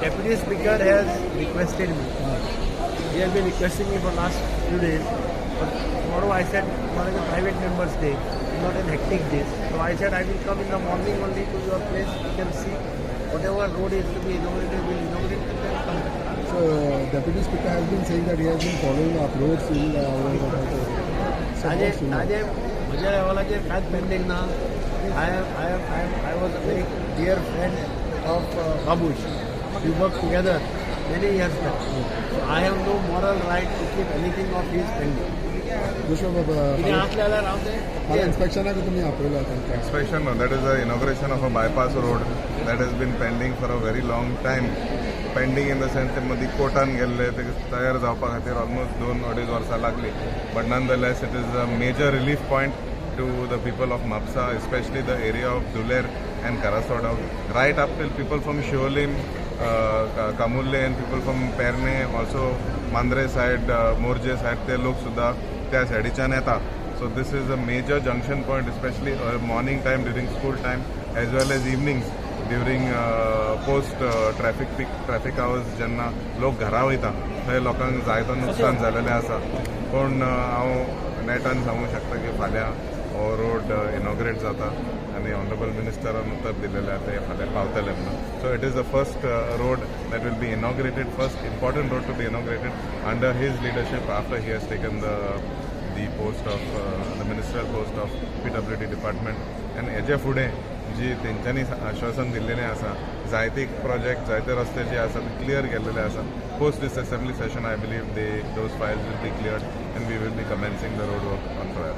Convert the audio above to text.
Deputy Speaker has requested me. He has been requesting me for last few days. But tomorrow I said, tomorrow is a private member's day, not an hectic day. So I said I will come in the morning only to your place. You can see whatever road is to be inaugurated, will inaugurate and then come back. So, Deputy Speaker has been saying that he has been following up roads in આજે મજા રહેવાલા છે કાંઈ pending ના I was a very dear friend of Babush. We worked together many years back. So I have no moral right to keep anything of his pending. तिने आपल्याला राहू दे. inspection आहे का तुम्ही आपल्याला त्यांच्या Inspection, no, that is the inauguration of a bypass road that has been pending for a very long time. Pending in the sense ते मधी कोर्टान गेल्ले ते तयार जावपा खातीर ऑलमोस्ट 2-2.5 वर्सां लागली. But nonetheless, it is a major relief point to the people of Mapsa, especially the area of Duler and Karasoda, right up till people from Sholim, Kamulle and people from Perne, also Mandre side, Morje side, ते लोक सुद्धा त्या सायडीच्यान येता. So this is a major junction point, especially morning time during school time as well as evenings during post traffic peak traffic hours जेन्ना लोक घरा वयता थंय लोकांक जायतो नुकसान जालेलें आसा. पूण हांव नेटान सांगूं शकता की फाल्यां हो रोड इनॉग्रेट जाता आनी ऑनरेबल मिनिस्टरान उतर दिलेलें आसा ते फाल्यां पावतले म्हणून. So it is the first road that will be inaugurated, first important road to be inaugurated under his leadership after he has taken the post of the ministerial post of PWD department. and हेजे फुडें जी तेंच्यांनी आश्वासन दिल्लेलें आसा जायते project जायते रस्ते जे आसा ते क्लियर केल्लेले आसा. Post this assembly session I believe those files will be cleared and we will be commencing the road work on trial.